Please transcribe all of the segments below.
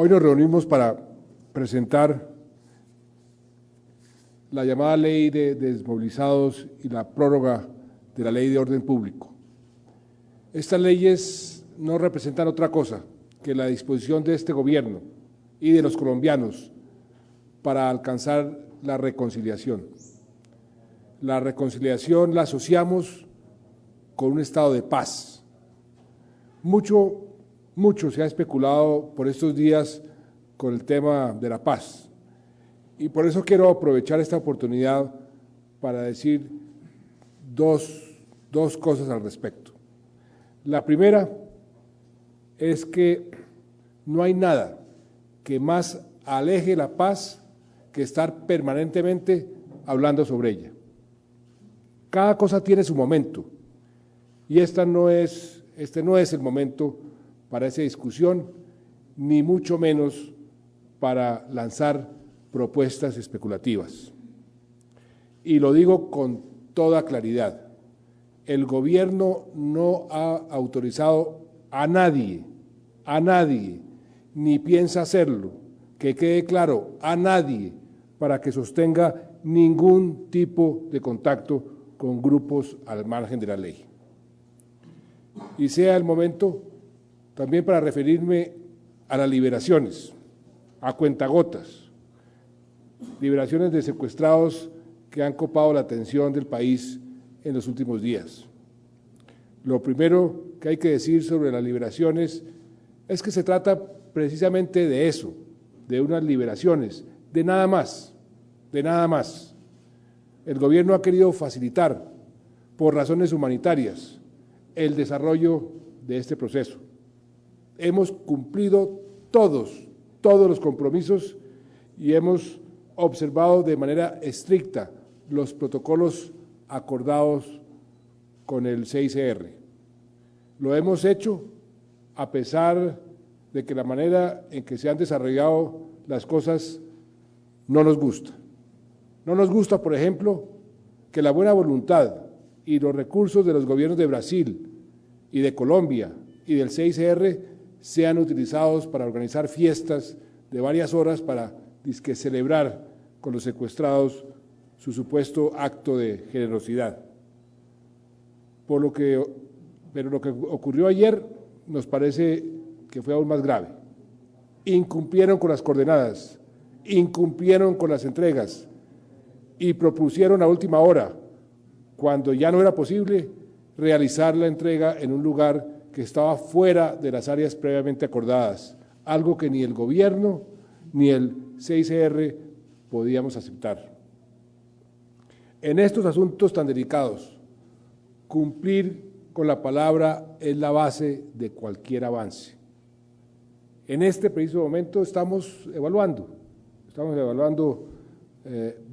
Hoy nos reunimos para presentar la llamada Ley de Desmovilizados y la prórroga de la Ley de Orden Público. Estas leyes no representan otra cosa que la disposición de este gobierno y de los colombianos para alcanzar la reconciliación. La reconciliación la asociamos con un estado de paz. Mucho se ha especulado por estos días con el tema de la paz. Y por eso quiero aprovechar esta oportunidad para decir dos cosas al respecto. La primera es que no hay nada que más aleje la paz que estar permanentemente hablando sobre ella. Cada cosa tiene su momento y este no es el momento para esa discusión, ni mucho menos para lanzar propuestas especulativas. Y lo digo con toda claridad, el gobierno no ha autorizado a nadie, ni piensa hacerlo, que quede claro, a nadie, para que sostenga ningún tipo de contacto con grupos al margen de la ley. Y sea el momento también para referirme a las liberaciones, a cuentagotas, liberaciones de secuestrados que han copado la atención del país en los últimos días. Lo primero que hay que decir sobre las liberaciones es que se trata precisamente de eso, de unas liberaciones, de nada más. El gobierno ha querido facilitar, por razones humanitarias, el desarrollo de este proceso. Hemos cumplido todos los compromisos y hemos observado de manera estricta los protocolos acordados con el CICR. Lo hemos hecho a pesar de que la manera en que se han desarrollado las cosas no nos gusta. No nos gusta, por ejemplo, que la buena voluntad y los recursos de los gobiernos de Brasil y de Colombia y del CICR sean utilizados para organizar fiestas de varias horas para celebrar con los secuestrados su supuesto acto de generosidad. Pero lo que ocurrió ayer nos parece que fue aún más grave. Incumplieron con las coordenadas, incumplieron con las entregas y propusieron a última hora, cuando ya no era posible, realizar la entrega en un lugar que estaba fuera de las áreas previamente acordadas, algo que ni el gobierno ni el CICR podíamos aceptar. En estos asuntos tan delicados, cumplir con la palabra es la base de cualquier avance. En este preciso momento estamos evaluando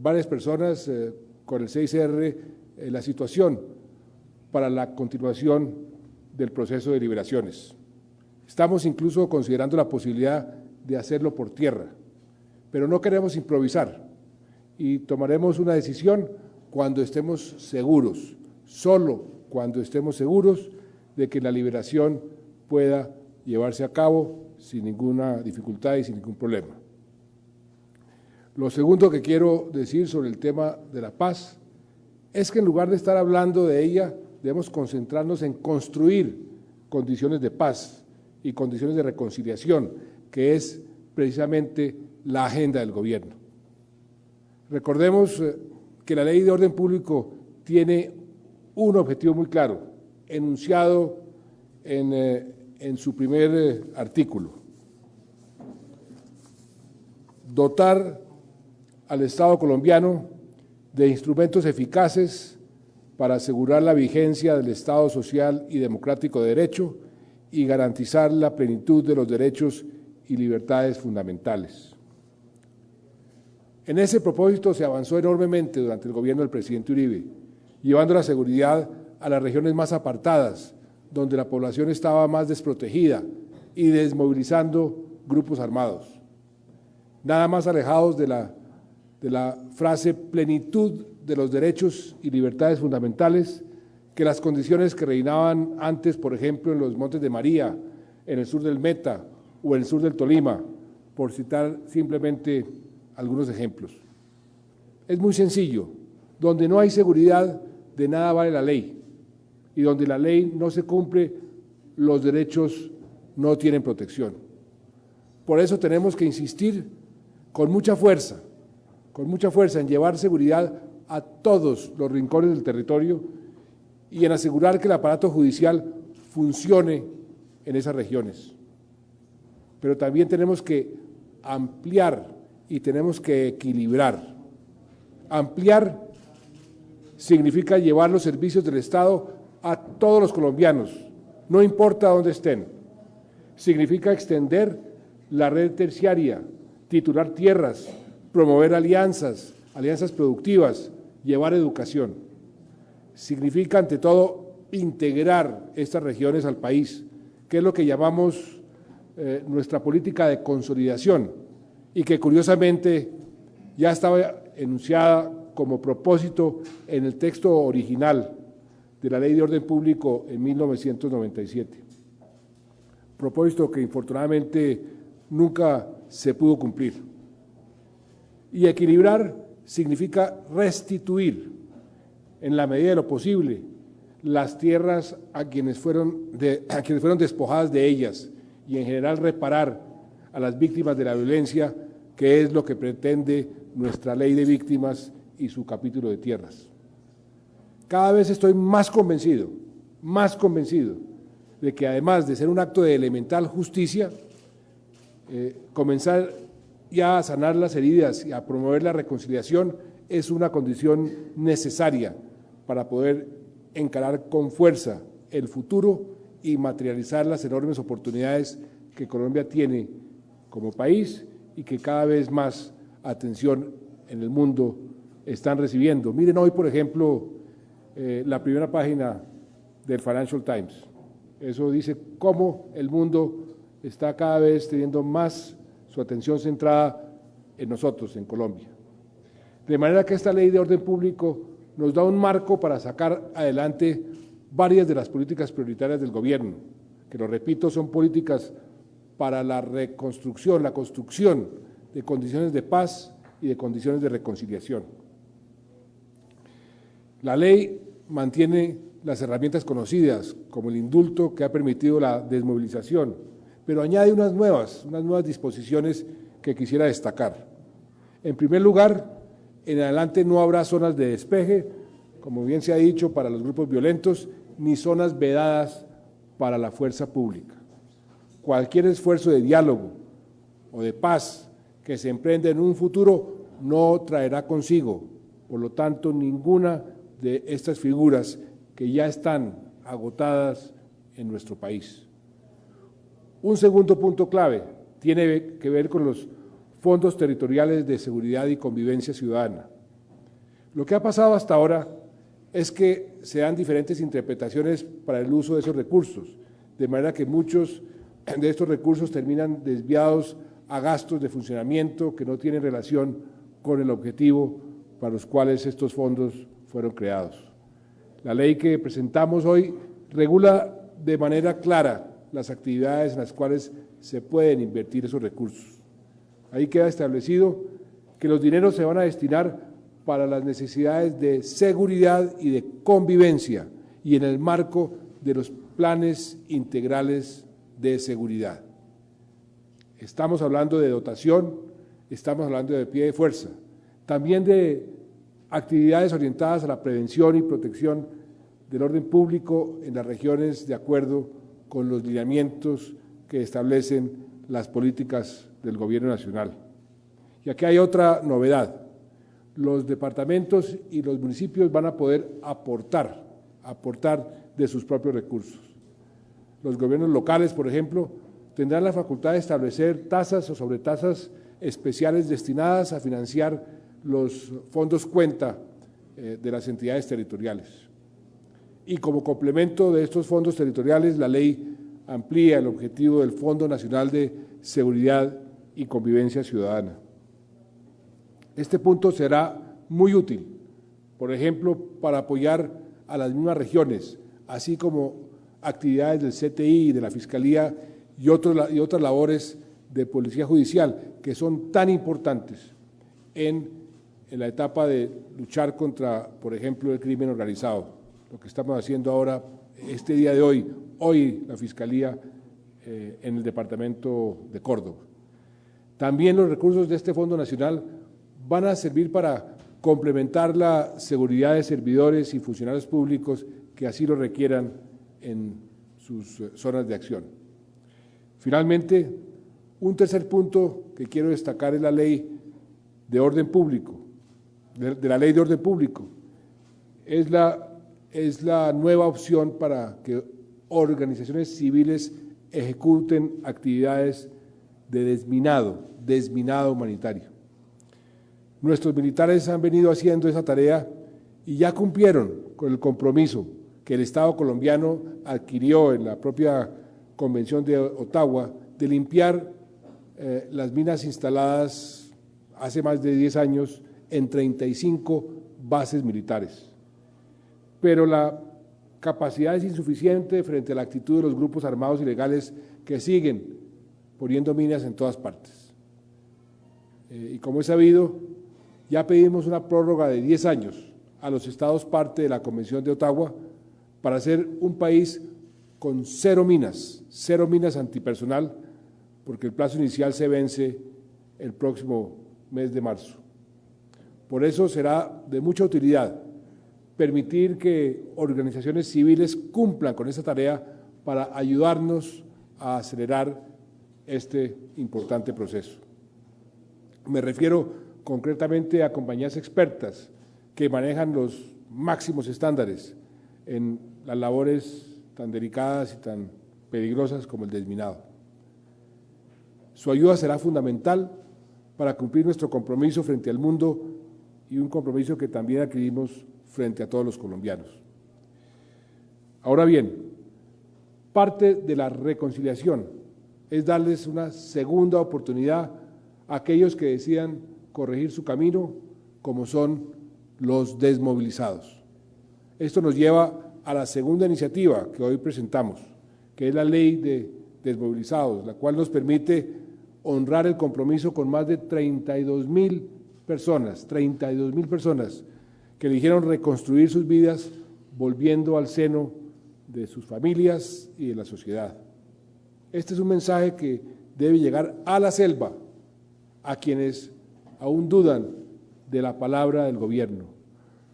varias personas con el CICR la situación para la continuación del proceso de liberaciones. Estamos incluso considerando la posibilidad de hacerlo por tierra, pero no queremos improvisar y tomaremos una decisión cuando estemos seguros, solo cuando estemos seguros de que la liberación pueda llevarse a cabo sin ninguna dificultad y sin ningún problema. Lo segundo que quiero decir sobre el tema de la paz es que en lugar de estar hablando de ella, debemos concentrarnos en construir condiciones de paz y condiciones de reconciliación, que es precisamente la agenda del gobierno. Recordemos que la Ley de Orden Público tiene un objetivo muy claro, enunciado en su primer artículo: dotar al Estado colombiano de instrumentos eficaces para asegurar la vigencia del Estado social y democrático de derecho y garantizar la plenitud de los derechos y libertades fundamentales. En ese propósito se avanzó enormemente durante el gobierno del presidente Uribe, llevando la seguridad a las regiones más apartadas, donde la población estaba más desprotegida, y desmovilizando grupos armados. Nada más alejados de la frase plenitud de los derechos y libertades fundamentales que las condiciones que reinaban antes, por ejemplo, en los Montes de María, en el sur del Meta o en el sur del Tolima, por citar simplemente algunos ejemplos. Es muy sencillo, donde no hay seguridad, de nada vale la ley, y donde la ley no se cumple, los derechos no tienen protección. Por eso tenemos que insistir con mucha fuerza en llevar seguridad a todos los rincones del territorio y en asegurar que el aparato judicial funcione en esas regiones. Pero también tenemos que ampliar y tenemos que equilibrar. Ampliar significa llevar los servicios del Estado a todos los colombianos, no importa dónde estén. Significa extender la red terciaria, titular tierras, promover alianzas productivas, llevar educación. Significa, ante todo, integrar estas regiones al país, que es lo que llamamos nuestra política de consolidación y que curiosamente ya estaba enunciada como propósito en el texto original de la Ley de Orden Público en 1997. Propósito que infortunadamente nunca se pudo cumplir. Y equilibrar significa restituir, en la medida de lo posible, las tierras a quienes fueron despojadas de ellas y en general reparar a las víctimas de la violencia, que es lo que pretende nuestra Ley de Víctimas y su capítulo de tierras. Cada vez estoy más convencido de que además de ser un acto de elemental justicia, comenzar ya a sanar las heridas y a promover la reconciliación es una condición necesaria para poder encarar con fuerza el futuro y materializar las enormes oportunidades que Colombia tiene como país y que cada vez más atención en el mundo están recibiendo. Miren hoy, por ejemplo, la primera página del Financial Times. Eso dice cómo el mundo está cada vez teniendo más su atención centrada en nosotros, en Colombia. De manera que esta Ley de Orden Público nos da un marco para sacar adelante varias de las políticas prioritarias del gobierno, que lo repito, son políticas para la reconstrucción, la construcción de condiciones de paz y de condiciones de reconciliación. La ley mantiene las herramientas conocidas, como el indulto que ha permitido la desmovilización, pero añade unas nuevas disposiciones que quisiera destacar. En primer lugar, en adelante no habrá zonas de despeje, como bien se ha dicho, para los grupos violentos, ni zonas vedadas para la fuerza pública. Cualquier esfuerzo de diálogo o de paz que se emprenda en un futuro no traerá consigo, por lo tanto, ninguna de estas figuras que ya están agotadas en nuestro país. Un segundo punto clave tiene que ver con los fondos territoriales de seguridad y convivencia ciudadana. Lo que ha pasado hasta ahora es que se dan diferentes interpretaciones para el uso de esos recursos, de manera que muchos de estos recursos terminan desviados a gastos de funcionamiento que no tienen relación con el objetivo para los cuales estos fondos fueron creados. La ley que presentamos hoy regula de manera clara las actividades en las cuales se pueden invertir esos recursos. Ahí queda establecido que los dineros se van a destinar para las necesidades de seguridad y de convivencia y en el marco de los planes integrales de seguridad. Estamos hablando de dotación, estamos hablando de pie de fuerza, también de actividades orientadas a la prevención y protección del orden público en las regiones de acuerdo con los lineamientos que establecen las políticas del Gobierno Nacional. Y aquí hay otra novedad. Los departamentos y los municipios van a poder aportar de sus propios recursos. Los gobiernos locales, por ejemplo, tendrán la facultad de establecer tasas o sobretasas especiales destinadas a financiar los fondos cuenta de las entidades territoriales. Y como complemento de estos fondos territoriales, la ley amplía el objetivo del Fondo Nacional de Seguridad y Convivencia Ciudadana. Este punto será muy útil, por ejemplo, para apoyar a las mismas regiones, así como actividades del CTI y de la Fiscalía y otras labores de policía judicial, que son tan importantes en la etapa de luchar contra, por ejemplo, el crimen organizado. Lo que estamos haciendo ahora, este día de hoy la Fiscalía en el departamento de Córdoba. También los recursos de este Fondo Nacional van a servir para complementar la seguridad de servidores y funcionarios públicos que así lo requieran en sus zonas de acción. Finalmente, un tercer punto que quiero destacar es la ley de orden público, de la ley de orden público. Es la nueva opción para que organizaciones civiles ejecuten actividades de desminado humanitario. Nuestros militares han venido haciendo esa tarea y ya cumplieron con el compromiso que el Estado colombiano adquirió en la propia Convención de Ottawa de limpiar las minas instaladas hace más de 10 años en 35 bases militares. Pero la capacidad es insuficiente frente a la actitud de los grupos armados ilegales que siguen poniendo minas en todas partes. Y como es sabido, ya pedimos una prórroga de 10 años a los estados parte de la Convención de Ottawa para ser un país con cero minas antipersonal, porque el plazo inicial se vence el próximo mes de marzo. Por eso será de mucha utilidad permitir que organizaciones civiles cumplan con esta tarea para ayudarnos a acelerar este importante proceso. Me refiero concretamente a compañías expertas que manejan los máximos estándares en las labores tan delicadas y tan peligrosas como el desminado. Su ayuda será fundamental para cumplir nuestro compromiso frente al mundo y un compromiso que también adquirimos frente a todos los colombianos. Ahora bien, parte de la reconciliación es darles una segunda oportunidad a aquellos que decidan corregir su camino, como son los desmovilizados. Esto nos lleva a la segunda iniciativa que hoy presentamos, que es la ley de desmovilizados, la cual nos permite honrar el compromiso con más de 32.000 personas que eligieron reconstruir sus vidas volviendo al seno de sus familias y de la sociedad. Este es un mensaje que debe llegar a la selva, a quienes aún dudan de la palabra del gobierno.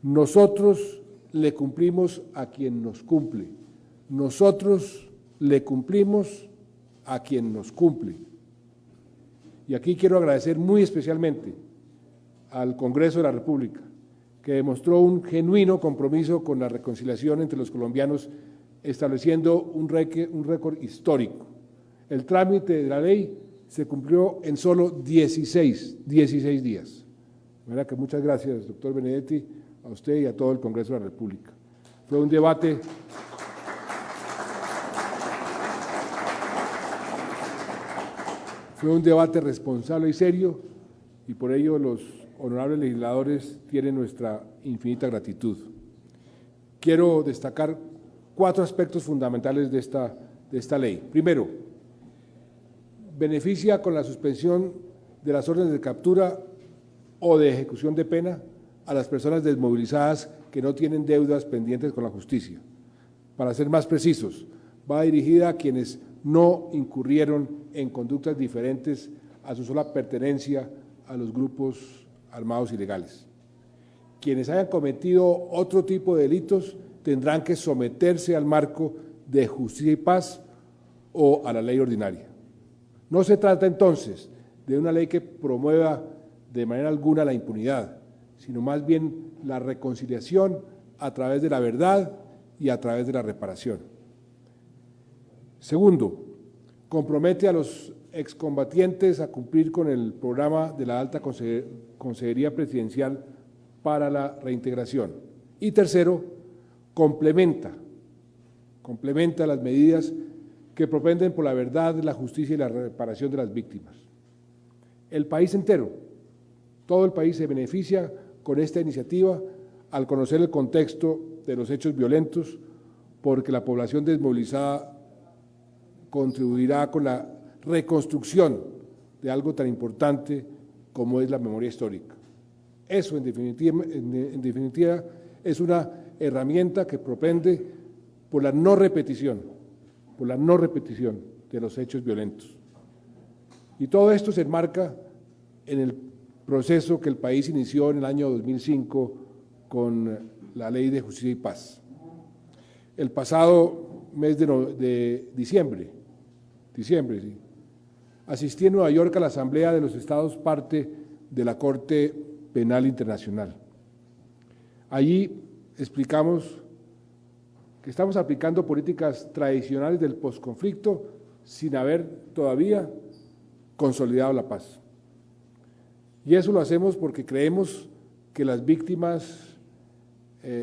Nosotros le cumplimos a quien nos cumple. Nosotros le cumplimos a quien nos cumple. Y aquí quiero agradecer muy especialmente al Congreso de la República, que demostró un genuino compromiso con la reconciliación entre los colombianos, estableciendo un récord histórico. El trámite de la ley se cumplió en solo 16 días. De verdad que muchas gracias, doctor Benedetti, a usted y a todo el Congreso de la República. Fue un debate responsable y serio, y por ello los honorables legisladores tienen nuestra infinita gratitud. Quiero destacar 4 aspectos fundamentales de esta ley. Primero, beneficia con la suspensión de las órdenes de captura o de ejecución de pena a las personas desmovilizadas que no tienen deudas pendientes con la justicia. Para ser más precisos, va dirigida a quienes no incurrieron en conductas diferentes a su sola pertenencia a los grupos armados ilegales. Quienes hayan cometido otro tipo de delitos tendrán que someterse al marco de justicia y paz o a la ley ordinaria. No se trata entonces de una ley que promueva de manera alguna la impunidad, sino más bien la reconciliación a través de la verdad y a través de la reparación. Segundo, compromete a los excombatientes a cumplir con el programa de la Alta Consejería Presidencial para la Reintegración. Y tercero, complementa las medidas que propenden por la verdad, la justicia y la reparación de las víctimas. El país entero, todo el país se beneficia con esta iniciativa al conocer el contexto de los hechos violentos, porque la población desmovilizada contribuirá con la reconstrucción de algo tan importante como es la memoria histórica. Eso, en definitiva, es una herramienta que propende por la no repetición de los hechos violentos. Y todo esto se enmarca en el proceso que el país inició en el año 2005 con la Ley de Justicia y Paz. El pasado mes de diciembre, sí, asistí en Nueva York a la Asamblea de los Estados parte de la Corte Penal Internacional. Allí explicamos que estamos aplicando políticas tradicionales del posconflicto sin haber todavía consolidado la paz. Y eso lo hacemos porque creemos que las víctimas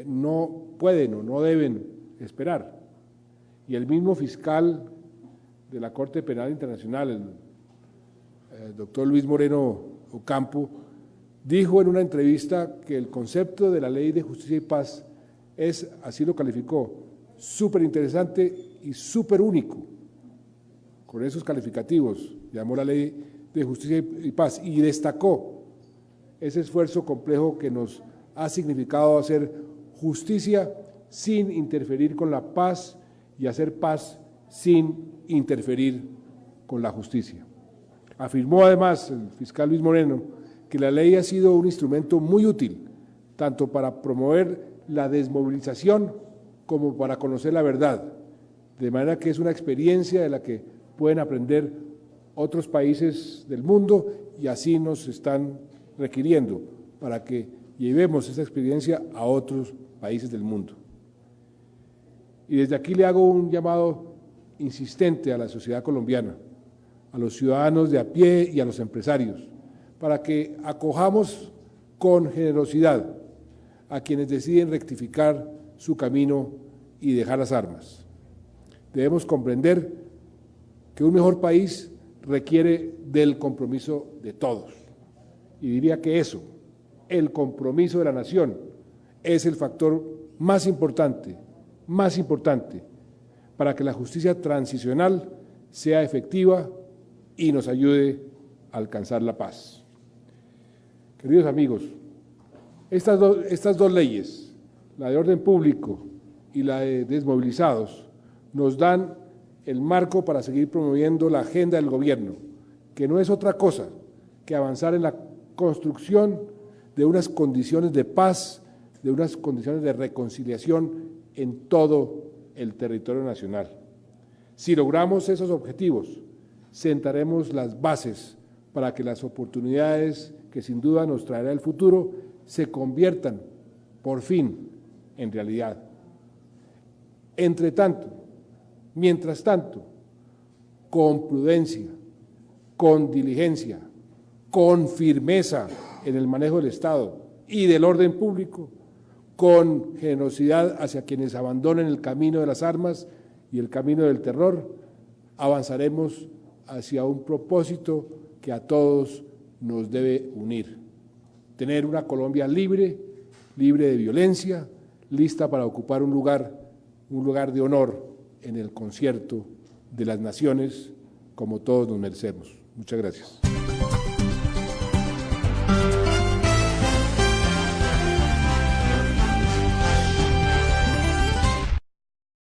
no pueden o no deben esperar. Y el mismo fiscal de la Corte Penal Internacional, el doctor Luis Moreno Ocampo, dijo en una entrevista que el concepto de la Ley de Justicia y Paz es, así lo calificó, súper interesante y súper único. Con esos calificativos llamó la Ley de Justicia y Paz y destacó ese esfuerzo complejo que nos ha significado hacer justicia sin interferir con la paz y hacer paz sin interferir con la justicia. Afirmó además el fiscal Luis Moreno que la ley ha sido un instrumento muy útil, tanto para promover la desmovilización como para conocer la verdad, de manera que es una experiencia de la que pueden aprender otros países del mundo y así nos están requiriendo para que llevemos esa experiencia a otros países del mundo. Y desde aquí le hago un llamado insistente a la sociedad colombiana, a los ciudadanos de a pie y a los empresarios, para que acojamos con generosidad a quienes deciden rectificar su camino y dejar las armas. Debemos comprender que un mejor país requiere del compromiso de todos. Y diría que eso, el compromiso de la nación, es el factor más importante para que la justicia transicional sea efectiva y nos ayude a alcanzar la paz. Queridos amigos, estas dos leyes, la de orden público y la de desmovilizados, nos dan el marco para seguir promoviendo la agenda del gobierno, que no es otra cosa que avanzar en la construcción de unas condiciones de paz, de unas condiciones de reconciliación en todo el territorio nacional. Si logramos esos objetivos, sentaremos las bases para que las oportunidades que sin duda nos traerá el futuro se conviertan, por fin, en realidad. Mientras tanto, con prudencia, con diligencia, con firmeza en el manejo del Estado y del orden público, con generosidad hacia quienes abandonen el camino de las armas y el camino del terror, avanzaremos hacia un propósito que a todos nos debe unir: tener una Colombia libre de violencia, lista para ocupar un lugar de honor en el concierto de las naciones, como todos nos merecemos. Muchas gracias.